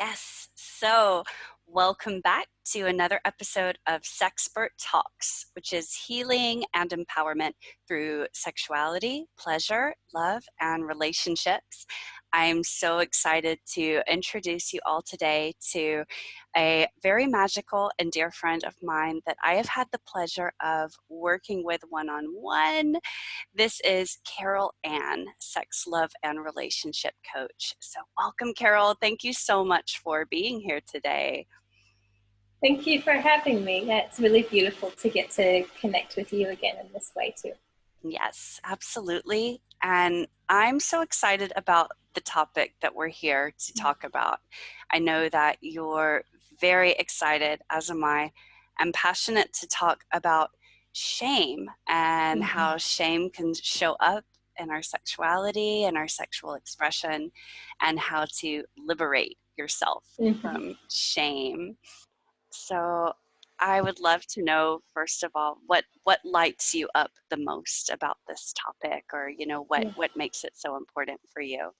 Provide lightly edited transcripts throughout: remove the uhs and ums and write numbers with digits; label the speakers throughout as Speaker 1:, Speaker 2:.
Speaker 1: Yes, so welcome back to another episode of Sexpert Talks, which is healing and empowerment through sexuality, pleasure, love, and relationships. I'm so excited to introduce you all today to a very magical and dear friend of mine that I have had the pleasure of working with one-on-one. This is Carol Anne, sex, love, and relationship coach. So welcome, Carol. Thank you so much for being here today.
Speaker 2: Thank you for having me. Yeah, it's really beautiful to get to connect with you again in this way too.
Speaker 1: Yes, absolutely. And I'm so excited about the topic that we're here to talk about. I know that you're very excited, as am I. I'm passionate to talk about shame and how shame can show up in our sexuality and our sexual expression, and how to liberate yourself from shame. So I would love to know, first of all, what lights you up the most about this topic, or what makes it so important for you?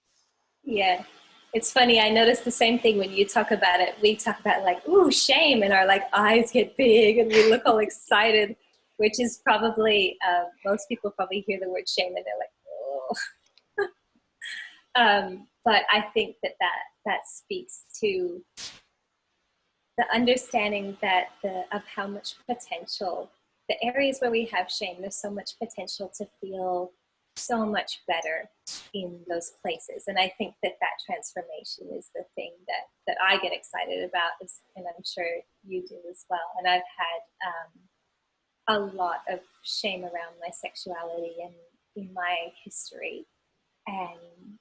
Speaker 2: Yeah, it's funny. I noticed the same thing when you talk about it. We talk about like, ooh, shame, and our like eyes get big and we look all excited, which is probably most people probably hear the word shame and they're like, oh. But I think that speaks to the understanding that of how much potential, the areas where we have shame, there's so much potential to feel so much better in those places. And I think that transformation is the thing that I get excited about, and I'm sure you do as well. And I've had a lot of shame around my sexuality and in my history, and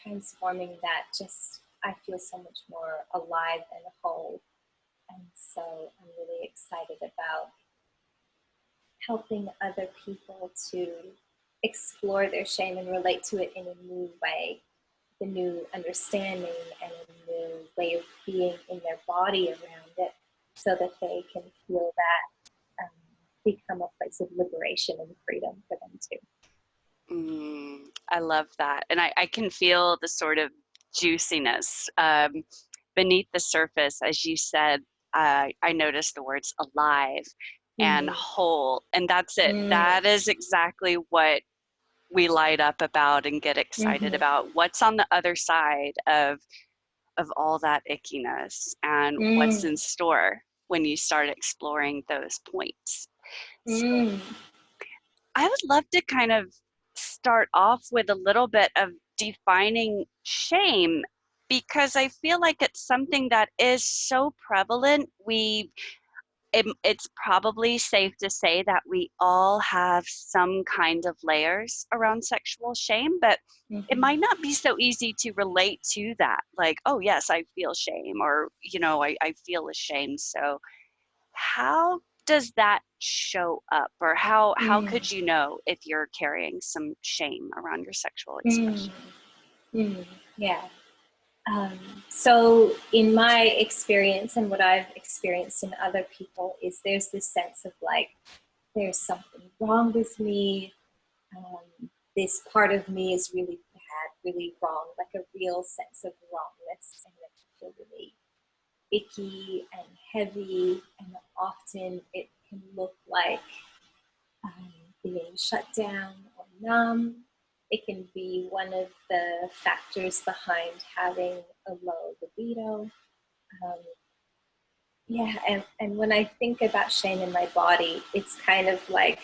Speaker 2: transforming that, just I feel so much more alive and whole. And so I'm really excited about helping other people to explore their shame and relate to it in a new way, a new understanding and a new way of being in their body around it, so that they can feel that become a place of liberation and freedom for them too.
Speaker 1: I love that. And I can feel the sort of juiciness beneath the surface. As you said, I noticed the words alive and whole. And that's it. That is exactly what we light up about and get excited about. What's on the other side of all that ickiness, and what's in store when you start exploring those points. So I would love to kind of start off with a little bit of defining shame, because I feel like it's something that is so prevalent. It's probably safe to say that we all have some kind of layers around sexual shame, but it might not be so easy to relate to that. Like, oh yes, I feel shame, or I feel ashamed. So how does that show up, or how could you know if you're carrying some shame around your sexual expression?
Speaker 2: Yeah. So in my experience and what I've experienced in other people is there's this sense of like, there's something wrong with me. This part of me is really bad, really wrong, like a real sense of wrongness, and it can feel really icky and heavy, and often it can look like being shut down or numb. It can be one of the factors behind having a low libido. And when I think about shame in my body, it's kind of like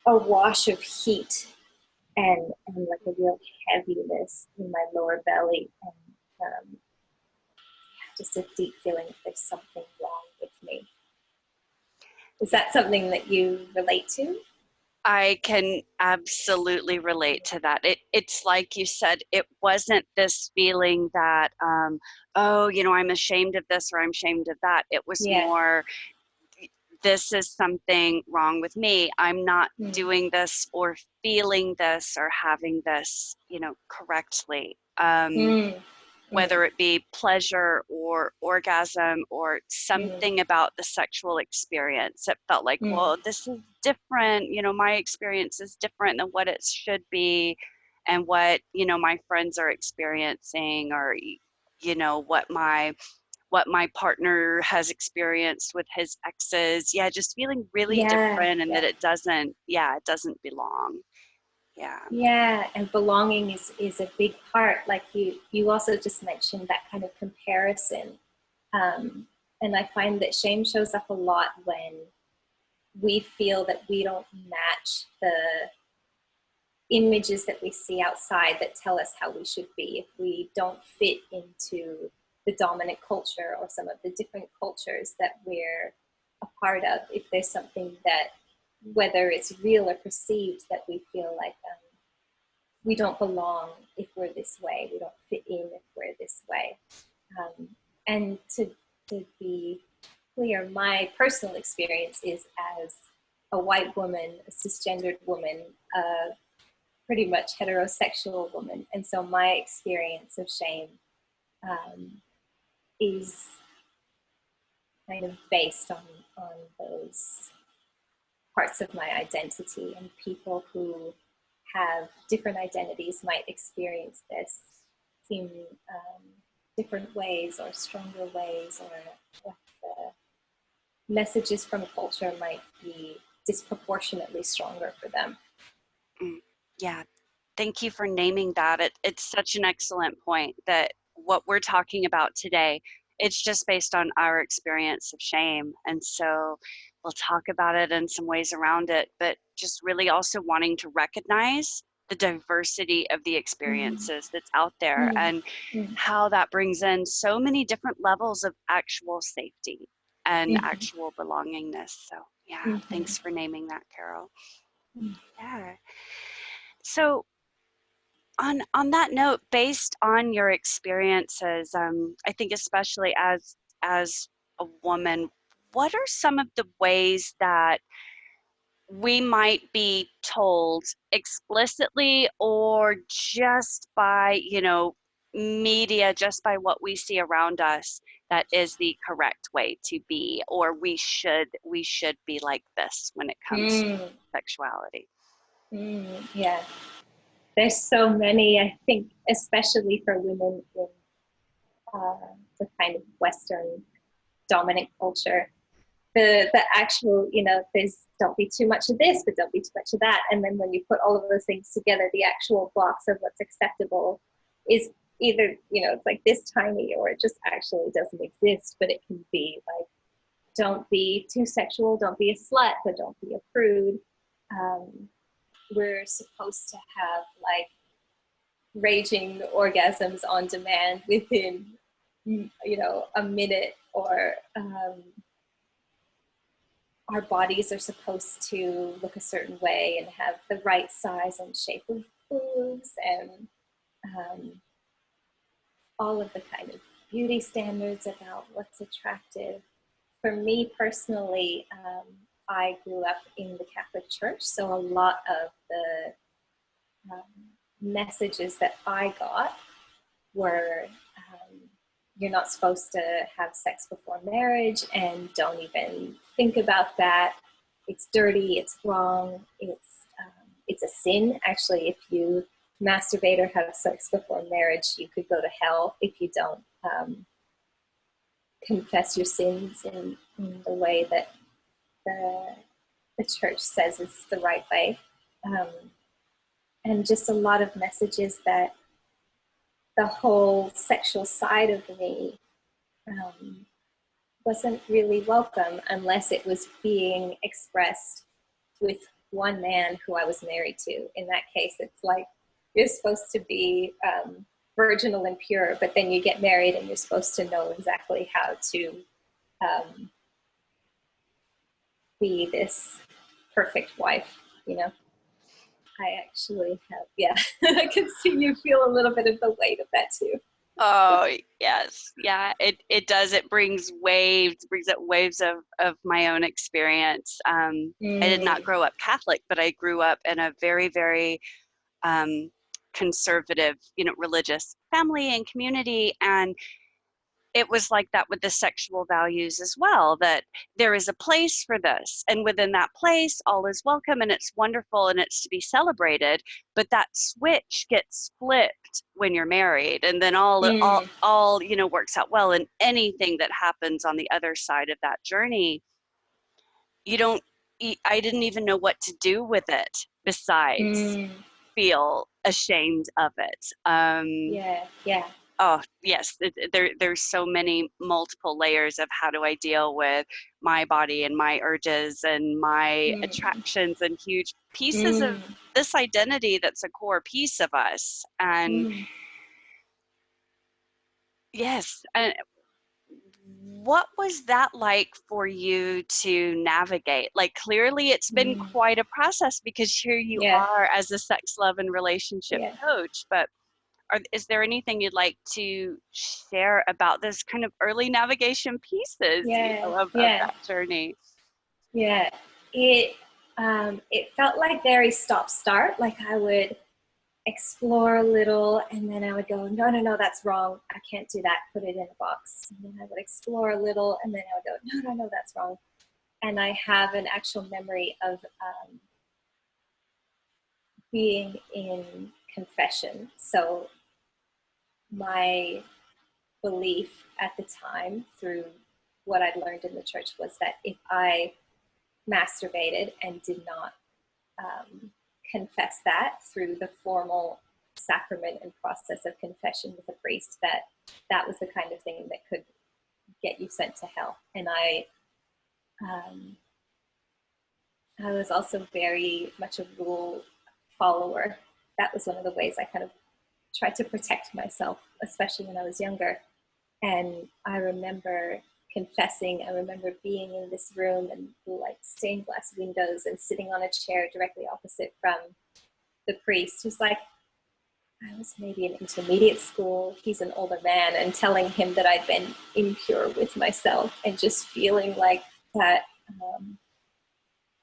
Speaker 2: a wash of heat and like a real heaviness in my lower belly, and just a deep feeling that there's something wrong with me. Is that something that you relate to?
Speaker 1: I can absolutely relate to that. It's like you said, it wasn't this feeling that, oh, I'm ashamed of this or I'm ashamed of that. It was more, this is something wrong with me. I'm not doing this or feeling this or having this, correctly. Whether it be pleasure or orgasm or something about the sexual experience. It felt like, well, this is different. My experience is different than what it should be, and what, my friends are experiencing, or, you know, what my partner has experienced with his exes. Yeah, just feeling really
Speaker 2: Yeah,
Speaker 1: different, and that
Speaker 2: yeah.
Speaker 1: it doesn't belong. Yeah.
Speaker 2: Yeah, and belonging is a big part. Like you also just mentioned that kind of comparison. And I find that shame shows up a lot when we feel that we don't match the images that we see outside that tell us how we should be. If we don't fit into the dominant culture or some of the different cultures that we're a part of, if there's something that, whether it's real or perceived, that we feel like we don't belong if we're this way, we don't fit in if we're this way. And to be clear, my personal experience is as a white woman, a cisgendered woman, pretty much heterosexual woman. And so my experience of shame um, is kind of based on those parts of my identity, and people who have different identities might experience this in different ways or stronger ways, or the messages from culture might be disproportionately stronger for them.
Speaker 1: Mm, yeah. Thank you for naming that. It's such an excellent point that what we're talking about today, it's just based on our experience of shame. And so we'll talk about it and some ways around it, but just really also wanting to recognize the diversity of the
Speaker 2: Mm,
Speaker 1: experiences that's out there,
Speaker 2: mm,
Speaker 1: and
Speaker 2: mm,
Speaker 1: how that brings in so many different levels of actual safety and
Speaker 2: mm,
Speaker 1: actual belongingness. So yeah,
Speaker 2: mm,
Speaker 1: thanks for naming that, Carol.
Speaker 2: mm,
Speaker 1: Yeah. So on that note, based on your experiences, I think especially as a woman, what are some of the ways that we might be told explicitly, or just by, you know, media, just by what we see around us, that is the correct way to be, or we should be like this when it comes to
Speaker 2: mm,
Speaker 1: sexuality?
Speaker 2: yeah. There's so many, I think, especially for women in the kind of Western dominant culture. The actual, you know, there's don't be too much of this, but don't be too much of that. And then when you put all of those things together, the actual box of what's acceptable is either, you know, it's like this tiny, or it just actually doesn't exist. But it can be like, don't be too sexual, don't be a slut, but don't be a prude. Um, we're supposed to have like raging orgasms on demand within, you know, a minute, or our bodies are supposed to look a certain way and have the right size and shape of boobs, and um, all of the kind of beauty standards about what's attractive. For me personally, I grew up in the Catholic Church, so a lot of the messages that I got were you're not supposed to have sex before marriage, and don't even think about that. It's dirty, it's wrong, it's a sin. Actually, if you masturbate or have sex before marriage, you could go to hell if you don't confess your sins in the way that the, the church says is the right way. Um, and just a lot of messages that the whole sexual side of me um, wasn't really welcome unless it was being expressed with one man who I was married to. In that case, it's like you're supposed to be virginal and pure, but then you get married and you're supposed to know exactly how to um, be this perfect wife, you know? I actually have, yeah, I can see you feel a little bit of the weight of that too.
Speaker 1: Oh, yes. Yeah, it does. It brings up waves of my own experience. I did not
Speaker 2: Mm,
Speaker 1: grow up Catholic, but I grew up in a very, very um, conservative, you know, religious family and community. And it was like that with the sexual values as well, that there is a place for this, and within that place all is welcome and it's wonderful and it's to be celebrated. But that switch gets flipped when you're married, and then
Speaker 2: Mm,
Speaker 1: all works out well, and anything that happens on the other side of that journey, you don't I didn't even know what to do with it besides
Speaker 2: mm,
Speaker 1: feel ashamed of it.
Speaker 2: yeah, yeah.
Speaker 1: Oh, yes, there's so many multiple layers of how do I deal with my body and my urges and my
Speaker 2: Mm,
Speaker 1: attractions and huge pieces of
Speaker 2: mm,
Speaker 1: this identity that's a core piece of us. And
Speaker 2: mm,
Speaker 1: yes, and what was that like for you to navigate? Like, clearly it's been
Speaker 2: mm.
Speaker 1: quite a process, because here you
Speaker 2: Yeah,
Speaker 1: are as a sex, love, and relationship
Speaker 2: yeah,
Speaker 1: coach. But is there anything you'd like to share about this kind of early navigation pieces,
Speaker 2: yeah,
Speaker 1: of
Speaker 2: yeah,
Speaker 1: that journey?
Speaker 2: yeah. It it felt like very stop start. Like I would explore a little, and then I would go, no, no, no, that's wrong. I can't do that. Put it in a box. And then I would explore a little, and then I would go, no, no, no, that's wrong. And I have an actual memory of being in confession. So my belief at the time, through what I'd learned in the church, was that if I masturbated and did not confess that through the formal sacrament and process of confession with a priest, that that was the kind of thing that could get you sent to hell. And um, I was also very much a rule follower. That was one of the ways I kind of tried to protect myself, especially when I was younger. And I remember confessing, I remember being in this room and like stained glass windows and sitting on a chair directly opposite from the priest, who's like, I was maybe in intermediate school, he's an older man, and telling him that I'd been impure with myself, and just feeling like that.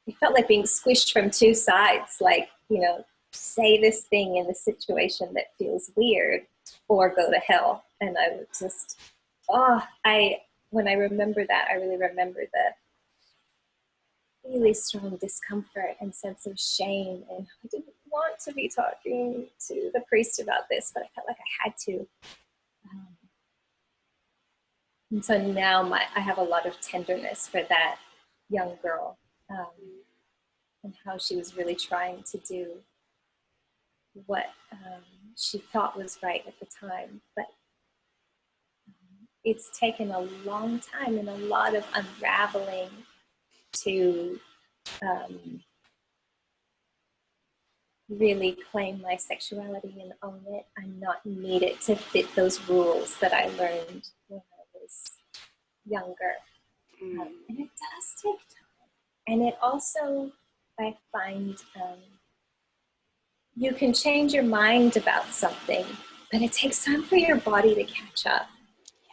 Speaker 2: It felt like being squished from two sides, like, say this thing in the situation that feels weird or go to hell. And I would just, when I remember that, I really remember the really strong discomfort and sense of shame. And I didn't want to be talking to the priest about this, but I felt like I had to. Um, and so now I have a lot of tenderness for that young girl, and how she was really trying to do what she thought was right at the time. But it's taken a long time and a lot of unraveling to um, really claim my sexuality and own it. I'm not needed to fit those rules that I learned when I was younger. And it does take time. And it also, I find, you can change your mind about something, but it takes time for your body to catch up.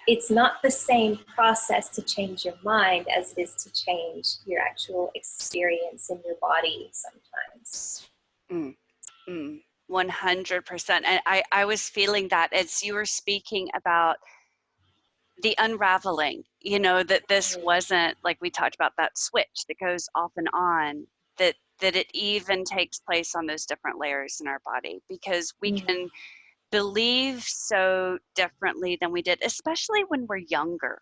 Speaker 2: It's not the same process to change your mind as it is to change your actual experience in your body sometimes.
Speaker 1: Mm, mm, 100%. And I was feeling that as you were speaking about the unraveling, that this wasn't like we talked about, that switch that goes off and on, that it even takes place on those different layers in our body, because we
Speaker 2: Mm,
Speaker 1: can believe so differently than we did, especially when we're younger,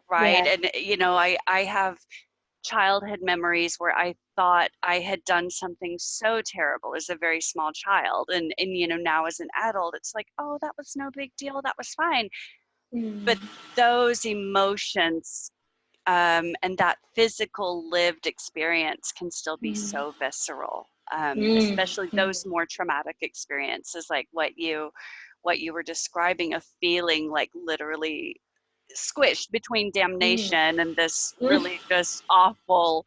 Speaker 1: right?
Speaker 2: yeah.
Speaker 1: And I have childhood memories where I thought I had done something so terrible as a very small child, and now as an adult it's like, oh, that was no big deal, that was fine. But
Speaker 2: Mm,
Speaker 1: those emotions, and that physical lived experience can still be
Speaker 2: mm,
Speaker 1: so visceral,
Speaker 2: mm,
Speaker 1: especially
Speaker 2: mm,
Speaker 1: those more traumatic experiences, like what you were describing, of feeling like literally squished between
Speaker 2: mm,
Speaker 1: damnation and this
Speaker 2: mm.
Speaker 1: really just awful,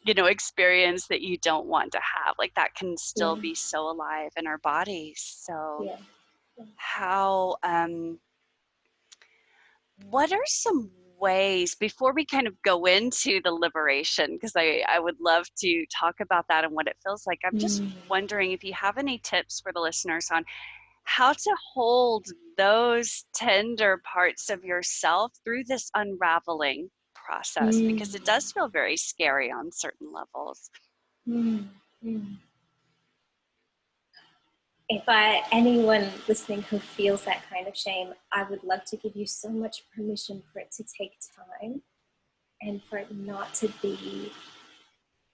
Speaker 1: experience that you don't want to have. Like, that can
Speaker 2: Yeah,
Speaker 1: still be so alive in our bodies. So
Speaker 2: yeah.
Speaker 1: how what are some ways, before we kind of go into the liberation, because I would love to talk about that and what it feels like, I'm just
Speaker 2: Mm,
Speaker 1: wondering if you have any tips for the listeners on how to hold those tender parts of yourself through this unraveling process,
Speaker 2: Mm,
Speaker 1: because it does feel very scary on certain levels.
Speaker 2: mm, mm. If anyone listening who feels that kind of shame, I would love to give you so much permission for it to take time and for it not to be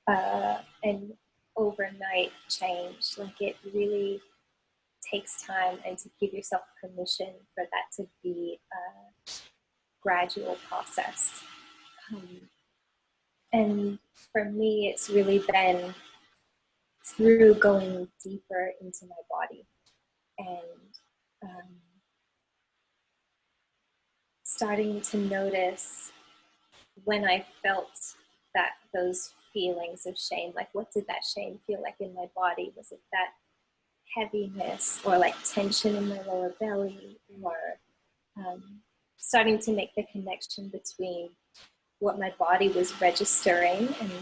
Speaker 2: an overnight change. Like, it really takes time, and to give yourself permission for that to be a gradual process. Um, and for me, it's really been through going deeper into my body and starting to notice when I felt that those feelings of shame, like what did that shame feel like in my body? Was it that heaviness or like tension in my lower belly, or starting to make the connection between what my body was registering and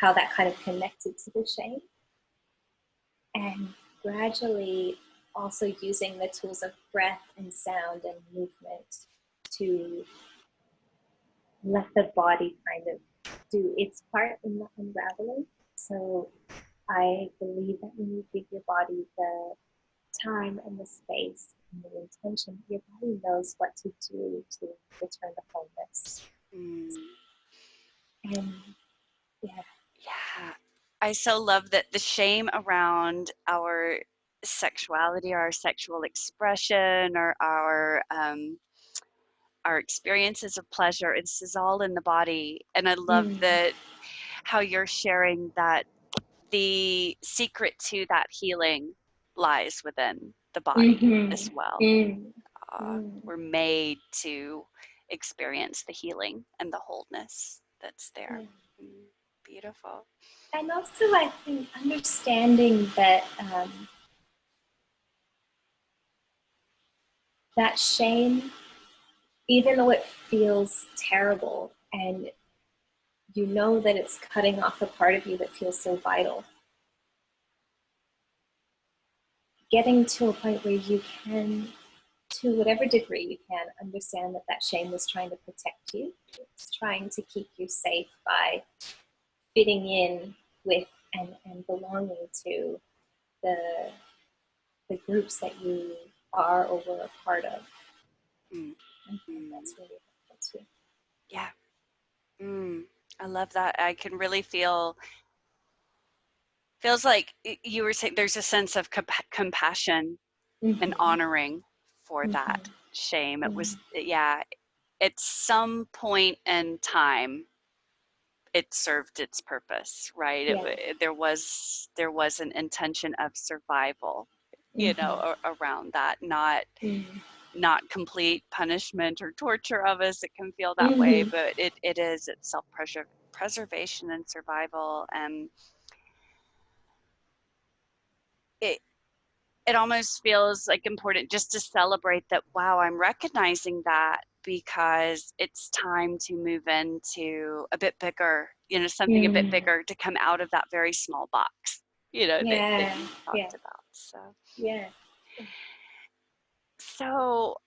Speaker 2: how that kind of connected to the shame, and gradually also using the tools of breath and sound and movement to let the body kind of do its part in the unraveling. So I believe that when you give your body the time and the space and the intention, your body knows what to do to return to wholeness.
Speaker 1: Mm.
Speaker 2: And yeah.
Speaker 1: Yeah. I so love that the shame around our sexuality, or our sexual expression, or our experiences of pleasure, this is all in the body. And I love
Speaker 2: Mm.
Speaker 1: that how you're sharing that the secret to that healing lies within the body as
Speaker 2: Mm-hmm.
Speaker 1: well.
Speaker 2: Mm. Mm.
Speaker 1: We're made to experience the healing and the wholeness that's there.
Speaker 2: Yeah.
Speaker 1: Mm, beautiful.
Speaker 2: And also, I think understanding that that shame, even though it feels terrible and you know that it's cutting off a part of you that feels so vital, getting to a point where you can, to whatever degree you can, understand that that shame was trying to protect you. It's trying to keep you safe by fitting in with and belonging to the the groups that you are or were a part of.
Speaker 1: Mm,
Speaker 2: I think
Speaker 1: mm,
Speaker 2: that's really helpful too.
Speaker 1: yeah. Mm, I love that. I can really feels like you were saying there's a sense of compassion and
Speaker 2: Mm-hmm.
Speaker 1: honoring for
Speaker 2: Mm-hmm.
Speaker 1: that shame. It
Speaker 2: Mm-hmm.
Speaker 1: was, yeah, at some point in time, it served its purpose, right?
Speaker 2: Yeah.
Speaker 1: There was an intention of survival,
Speaker 2: Mm-hmm.
Speaker 1: around that, not complete punishment or torture of us. It can feel that way,
Speaker 2: Mm-hmm.
Speaker 1: but it's self preservation and survival. And it it almost feels like important just to celebrate that, wow, I'm recognizing that, because it's time to move into a bit bigger, something a bit
Speaker 2: Mm.
Speaker 1: bigger, to come out of that very small box, that
Speaker 2: Yeah.
Speaker 1: you
Speaker 2: Yeah.
Speaker 1: talked about. So
Speaker 2: Yeah.
Speaker 1: so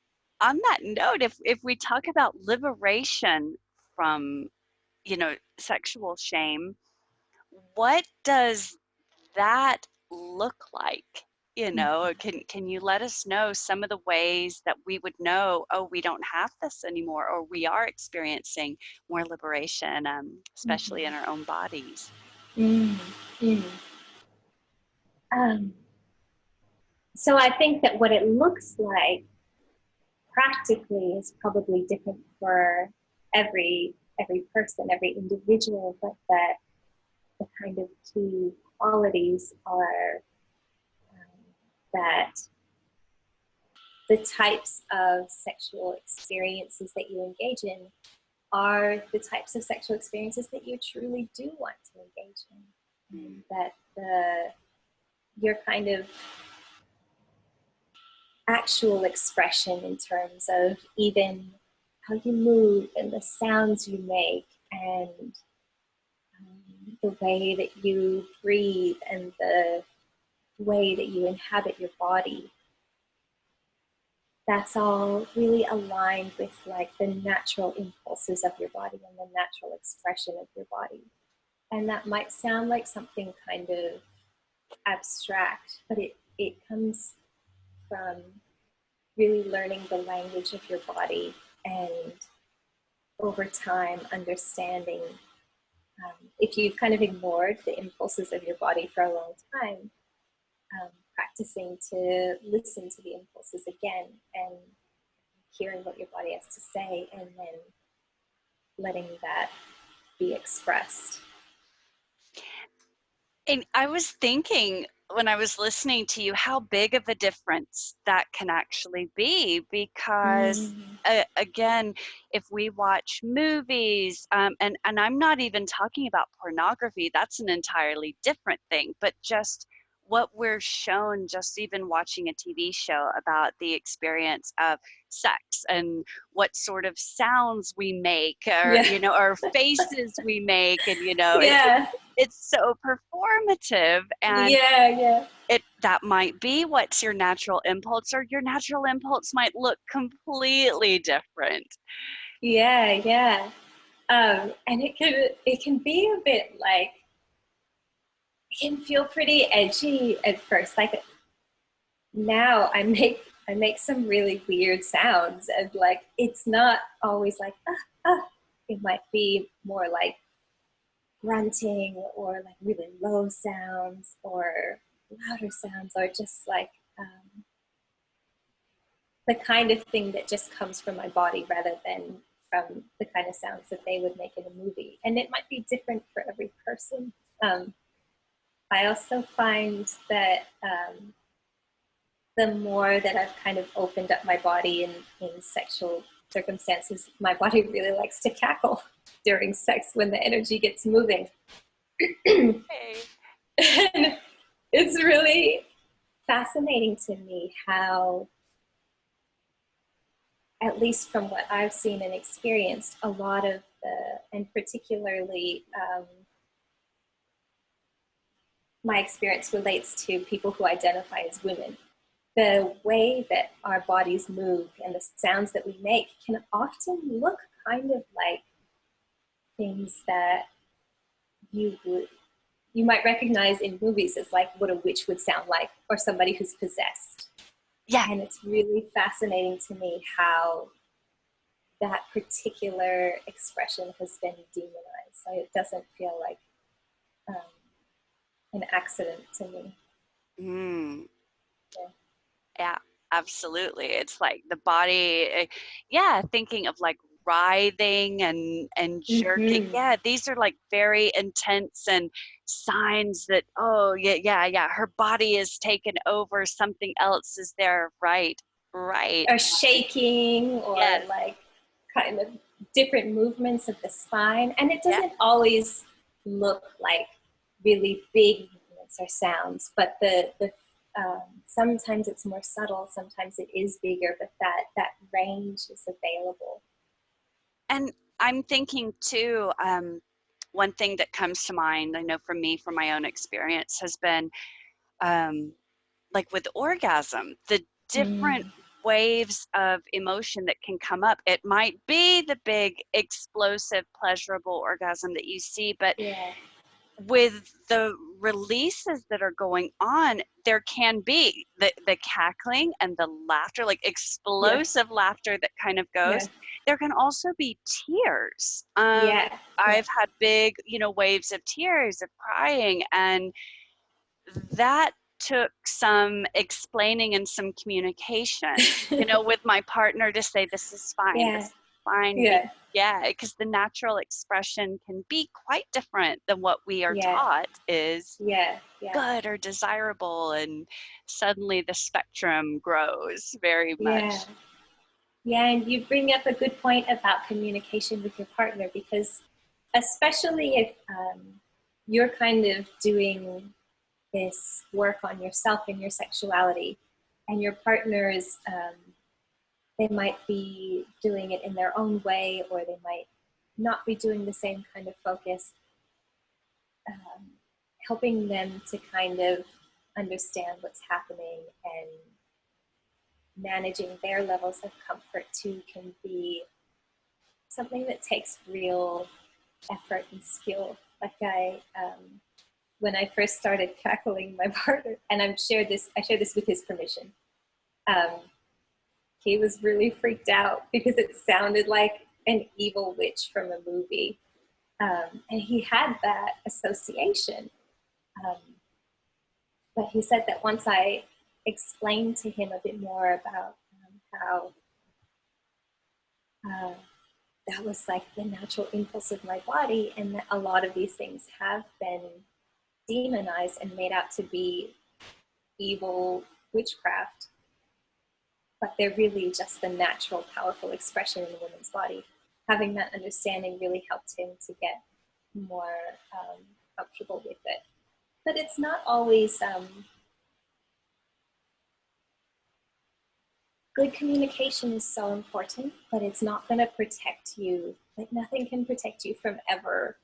Speaker 1: on that note, if we talk about liberation from, sexual shame, what does that look like? Can you let us know some of the ways that we would know, oh, we don't have this anymore, or we are experiencing more liberation, especially in
Speaker 2: Mm-hmm.
Speaker 1: our own bodies?
Speaker 2: Mm. Mm. Um, so I think that what it looks like practically is probably different for every person, every individual, but that the kind of key qualities are that the types of sexual experiences that you engage in are the types of sexual experiences that you truly do want to engage in. And
Speaker 1: Mm,
Speaker 2: that your kind of actual expression in terms of even how you move and the sounds you make and the way that you breathe and the way that you inhabit your body, that's all really aligned with like the natural impulses of your body and the natural expression of your body. And that might sound like something kind of abstract, but it comes from really learning the language of your body and over time understanding, if you've kind of ignored the impulses of your body for a long time, practicing to listen to the impulses again and hearing what your body has to say and then letting that be expressed.
Speaker 1: And I was thinking when I was listening to you how big of a difference that can actually be, because again, if we watch movies, and I'm not even talking about pornography, that's an entirely different thing, but just what we're shown, just even watching a TV show about the experience of sex and what sort of sounds we make, or
Speaker 2: Yeah.
Speaker 1: or faces we make, and
Speaker 2: Yeah.
Speaker 1: it's so performative, and
Speaker 2: Yeah.
Speaker 1: that might be what's your natural impulse, or your natural impulse might look completely different.
Speaker 2: Yeah. And it can be a bit like, it can feel pretty edgy at first. Like now I make some really weird sounds, and like it's not always like it might be more like grunting or like really low sounds or louder sounds, or just like the kind of thing that just comes from my body rather than from the kind of sounds that they would make in a movie. And it might be different for every person. I also find that the more that I've kind of opened up my body in sexual circumstances, my body really likes to cackle during sex when the energy gets moving.
Speaker 1: Hey.
Speaker 2: And it's really fascinating to me how, at least from what I've seen and experienced, a lot of and particularly my experience relates to people who identify as women. The way that our bodies move and the sounds that we make can often look kind of like things that you might recognize in movies as like what a witch would sound like, or somebody who's possessed.
Speaker 1: Yeah.
Speaker 2: And it's really fascinating to me how that particular expression has been demonized. So it doesn't feel like an accident to me.
Speaker 1: Mm.
Speaker 2: Yeah.
Speaker 1: Yeah, absolutely. It's like the body, yeah, thinking of like writhing and jerking.
Speaker 2: Mm-hmm.
Speaker 1: Yeah, these are like very intense and signs that, oh, yeah, her body is taken over, something else is there. Right, right.
Speaker 2: Or shaking, or
Speaker 1: Yes,
Speaker 2: like kind of different movements of the spine. And it
Speaker 1: yeah.
Speaker 2: doesn't always look like really big movements or sounds, but the sometimes it's more subtle, sometimes it is bigger, but that range is available.
Speaker 1: And I'm thinking too, one thing that comes to mind, I know for me, from my own experience, has been um, like with orgasm, the different
Speaker 2: Mm.
Speaker 1: waves of emotion that can come up. It might be the big, explosive, pleasurable orgasm that you see, but
Speaker 2: Yeah.
Speaker 1: with the releases that are going on, there can be the cackling and the laughter, like
Speaker 2: Yeah.
Speaker 1: explosive laughter that kind of
Speaker 2: Yeah.
Speaker 1: goes. There can also be tears.
Speaker 2: Yeah. Yeah.
Speaker 1: I've had big, waves of tears, of crying, and that took some explaining and some communication, with my partner, to say, this is fine, this
Speaker 2: Yeah.
Speaker 1: is fine.
Speaker 2: Yeah.
Speaker 1: Yeah, because the natural expression can be quite different than what we are
Speaker 2: Yeah.
Speaker 1: taught is
Speaker 2: Yeah. Yeah.
Speaker 1: good or desirable. And suddenly the spectrum grows very
Speaker 2: Yeah.
Speaker 1: much.
Speaker 2: Yeah, and you bring up a good point about communication with your partner, because especially if you're kind of doing this work on yourself and your sexuality, and your partners, they might be doing it in their own way, or they might not be doing the same kind of focus, helping them to kind of understand what's happening, and managing their levels of comfort too can be something that takes real effort and skill. Like when I first started cackling, my partner, and I share this with his permission. He was really freaked out because it sounded like an evil witch from a movie. And he had that association. Um, but he said that once I explained to him a bit more about how that was like the natural impulse of my body, and that a lot of these things have been demonized and made out to be evil witchcraft, but they're really just the natural, powerful expression in a woman's body. Having that understanding really helped him to get more comfortable with it. But it's not always good communication is so important, but it's not going to protect you. Like nothing can protect you from ever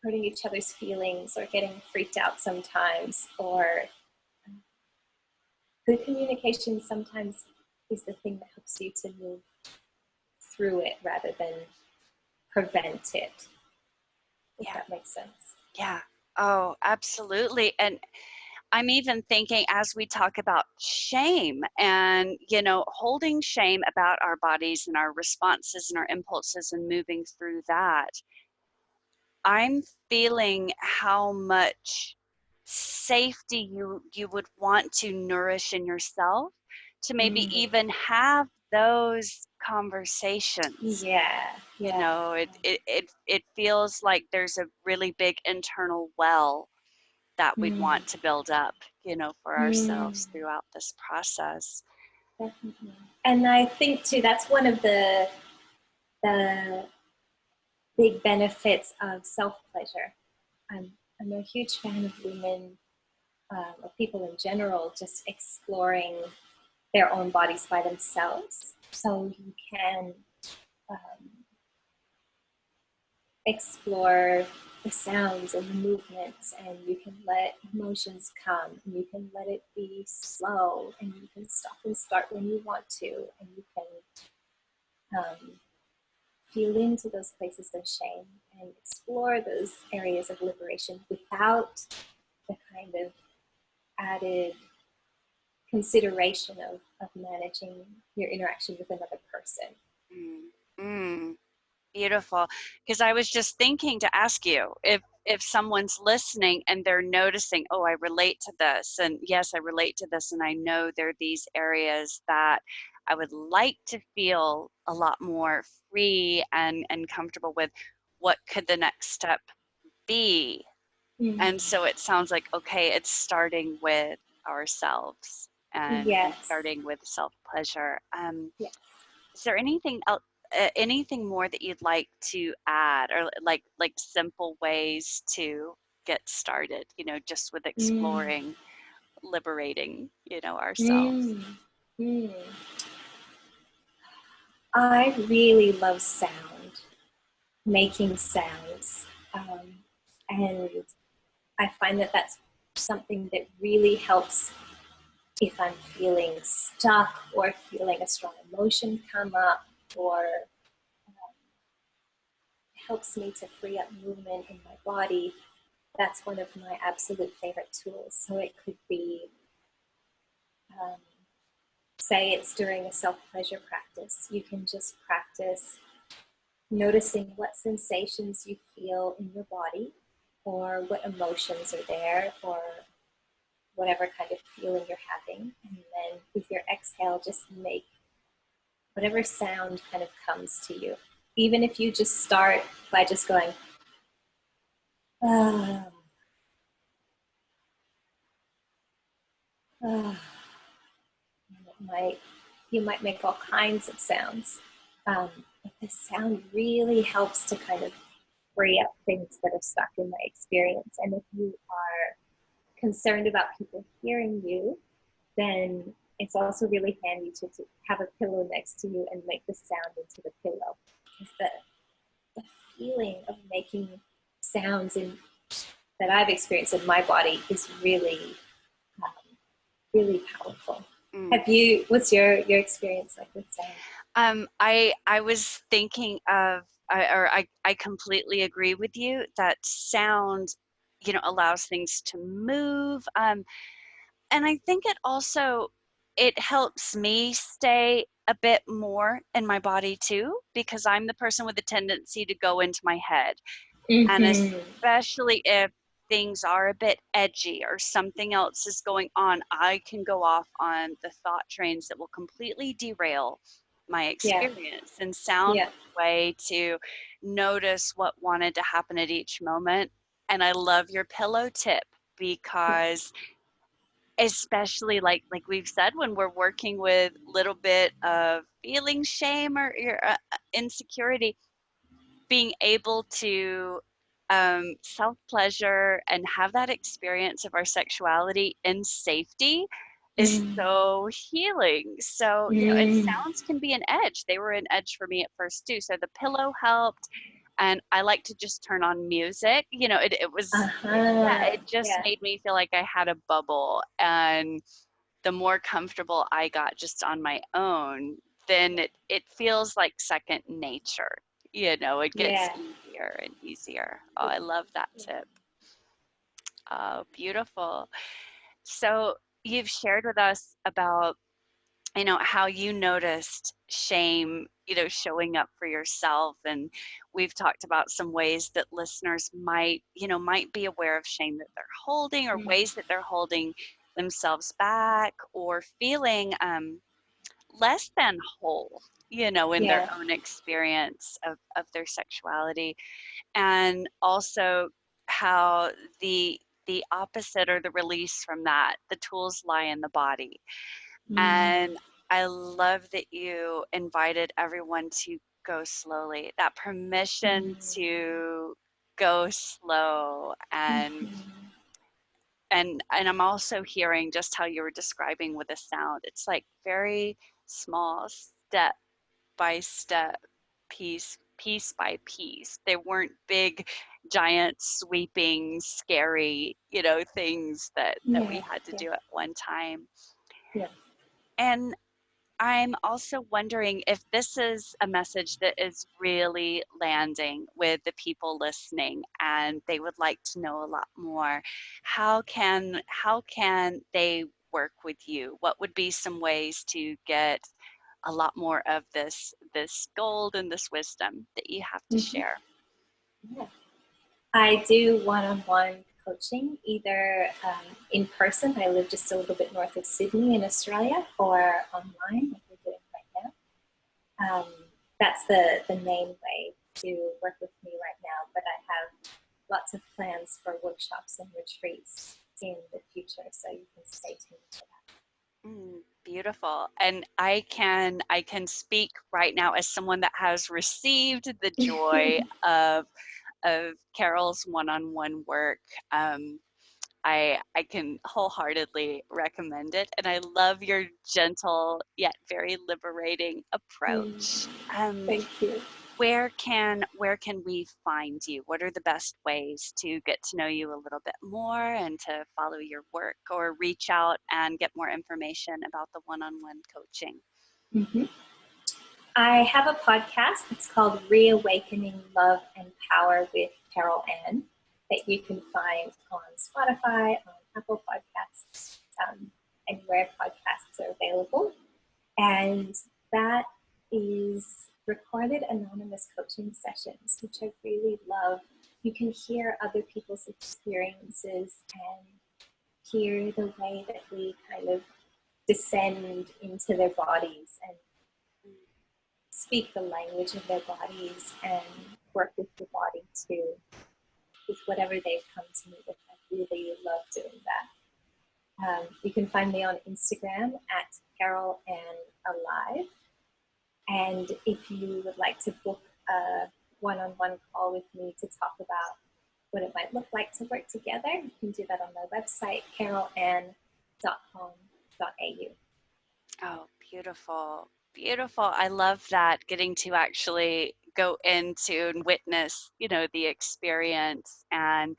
Speaker 2: hurting each other's feelings or getting freaked out sometimes. Or good communication sometimes is the thing that helps you to move through it rather than prevent it. If that makes sense.
Speaker 1: Yeah. Oh, absolutely. And I'm even thinking as we talk about shame and, holding shame about our bodies and our responses and our impulses and moving through that, I'm feeling how much safety you would want to nourish in yourself to maybe even have those conversations.
Speaker 2: Yeah.
Speaker 1: It feels like there's a really big internal well that we'd want to build up, for ourselves throughout this process.
Speaker 2: Definitely. And I think too, that's one of the big benefits of self-pleasure. I'm a huge fan of women, of people in general, just exploring their own bodies by themselves. So you can explore the sounds and the movements, and you can let emotions come, and you can let it be slow, and you can stop and start when you want to, and you can feel into those places of shame and explore those areas of liberation without the kind of added consideration of managing your interaction with another person.
Speaker 1: Beautiful. Because I was just thinking to ask you if someone's listening and they're noticing, oh, I relate to this, and yes, I relate to this, and I know there are these areas that I would like to feel a lot more free and comfortable with. What could the next step be? And so it sounds like, okay, it's starting with ourselves and
Speaker 2: Yes.
Speaker 1: starting with self-pleasure.
Speaker 2: Yes.
Speaker 1: Is there anything else, anything more that you'd like to add, or like simple ways to get started, just with exploring, liberating, ourselves?
Speaker 2: I really love sound, making sounds. And I find that that's something that really helps if I'm feeling stuck or feeling a strong emotion come up, or helps me to free up movement in my body. That's one of my absolute favorite tools. So it could be, say it's during a self-pleasure practice. You can just practice noticing what sensations you feel in your body, or what emotions are there, or whatever kind of feeling you're having. And then with your exhale, just make whatever sound kind of comes to you. Even if you just start by just going, ah, ah. You might make all kinds of sounds. But the sound really helps to kind of free up things that are stuck in my experience. And if you are concerned about people hearing you, then it's also really handy to have a pillow next to you and make the sound into the pillow. Because the feeling of making sounds that I've experienced in my body is really really powerful.
Speaker 1: Mm.
Speaker 2: What's your experience like with sound?
Speaker 1: I was thinking of, I completely agree with you that sound, allows things to move. And I think it also, it helps me stay a bit more in my body too, because I'm the person with a tendency to go into my head. And
Speaker 2: Mm-hmm.
Speaker 1: especially if things are a bit edgy or something else is going on, I can go off on the thought trains that will completely derail my
Speaker 2: Yeah,
Speaker 1: experience. And sound
Speaker 2: yeah.
Speaker 1: was a way to notice what wanted to happen at each moment. And I love your pillow tip, because especially like we've said, when we're working with little bit of feeling shame or insecurity, being able to self pleasure and have that experience of our sexuality in safety is
Speaker 2: Mm.
Speaker 1: so healing. So, and
Speaker 2: Mm.
Speaker 1: sounds can be an edge. They were an edge for me at first too. So the pillow helped. And I like to just turn on music. It was, yeah,
Speaker 2: Uh-huh.
Speaker 1: it just
Speaker 2: Yeah,
Speaker 1: made me feel like I had a bubble. And the more comfortable I got just on my own, then it feels like second nature. It gets
Speaker 2: yeah,
Speaker 1: easier and easier. Oh,
Speaker 2: yeah,
Speaker 1: I love that
Speaker 2: yeah.
Speaker 1: tip. Oh, beautiful. So you've shared with us about, how you noticed shame, showing up for yourself. And we've talked about some ways that listeners might be aware of shame that they're holding, or
Speaker 2: Mm.
Speaker 1: ways that they're holding themselves back, or feeling less than whole, in their
Speaker 2: Yeah.
Speaker 1: own experience of their sexuality. And also how the opposite, or the release from that, the tools lie in the body.
Speaker 2: Mm.
Speaker 1: And I love that you invited everyone to go slowly, that permission
Speaker 2: Mm.
Speaker 1: to go slow. and
Speaker 2: Mhm.
Speaker 1: and I'm also hearing just how you were describing with the sound. It's like very small, step by step, piece by piece. They weren't big, giant, sweeping, scary, things that
Speaker 2: Yeah,
Speaker 1: we had to
Speaker 2: yeah,
Speaker 1: do at one time.
Speaker 2: yeah.
Speaker 1: And I'm also wondering if this is a message that is really landing with the people listening, and they would like to know a lot more. How can they work with you? What would be some ways to get a lot more of this gold and this wisdom that you have to
Speaker 2: Mhm.
Speaker 1: share?
Speaker 2: Yeah. I do one-on-one coaching, either in person. I live just a little bit north of Sydney in Australia, or online, like we're doing right now. That's the main way to work with me right now. But I have lots of plans for workshops and retreats in the future, so you can stay tuned for
Speaker 1: Beautiful. And I can speak right now as someone that has received the joy
Speaker 2: that.
Speaker 1: of Carol's one-on-one work. I can wholeheartedly recommend it, and I love your gentle yet very liberating
Speaker 2: Mm,
Speaker 1: approach.
Speaker 2: thank you.
Speaker 1: Where can we find you? What are the best ways to get to know you a little bit more, and to follow your work, or reach out and get more information about the one-on-one coaching?
Speaker 2: Mhm. I have a podcast. It's called Reawakening Love and Power with Carol Anne, that you can find on Spotify, on Apple Podcasts, anywhere podcasts are available. And that is recorded anonymous coaching sessions, which I really love. You can hear other people's experiences and hear the way that we kind of descend into their bodies and speak the language of their bodies and work with the body to with whatever they've come to me with. I really love doing that. You can find me on Instagram at Carol Anne Alive. And if you would like to book a one-on-one call with me to talk about what it might look like to work together, you can do that on my website, carolanne.com.au.
Speaker 1: Oh, beautiful. Beautiful. I love that, getting to actually go into and witness, the experience. And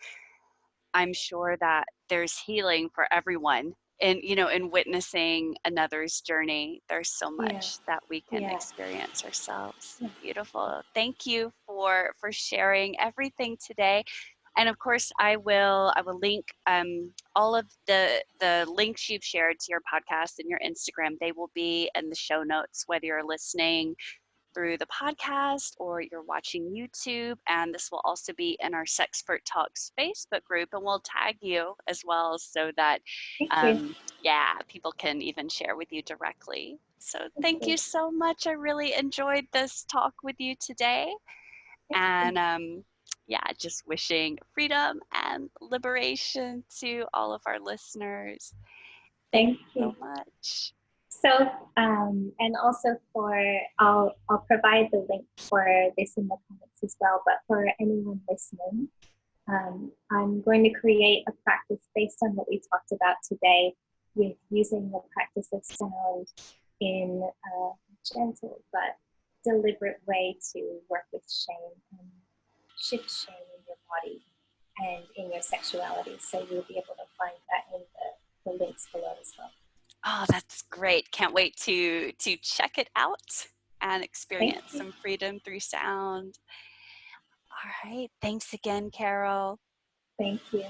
Speaker 1: I'm sure that there's healing for everyone in witnessing another's journey, there's so
Speaker 2: Yeah.
Speaker 1: much that we can
Speaker 2: Yeah.
Speaker 1: experience ourselves.
Speaker 2: Yeah.
Speaker 1: Beautiful. Thank you for sharing everything today. And of course, I will link all of the links you've shared to your podcast and your Instagram. They will be in the show notes, whether you're listening through the podcast or you're watching YouTube. And this will also be in our Sexpert Talks Facebook group, and we'll tag you as well so that,
Speaker 2: Thank you.
Speaker 1: yeah, people can even share with you directly. So
Speaker 2: Thank
Speaker 1: thank
Speaker 2: you.
Speaker 1: you so much. I really enjoyed this talk with you today.
Speaker 2: Thank you.
Speaker 1: And yeah, just wishing freedom and liberation to all of our listeners. Thank
Speaker 2: Thank
Speaker 1: you
Speaker 2: you.
Speaker 1: so much.
Speaker 2: So, and also I'll provide the link for this in the comments as well. But for anyone listening, I'm going to create a practice based on what we talked about today, with using the practice of sound in a gentle but deliberate way to work with shame and shift shame in your body and in your sexuality. So you'll be able to find that in the links below as well.
Speaker 1: Oh, that's great. Can't wait to check it out and
Speaker 2: Thank
Speaker 1: experience
Speaker 2: you.
Speaker 1: some freedom through sound. All right. Thanks again, Carol.
Speaker 2: Thank you.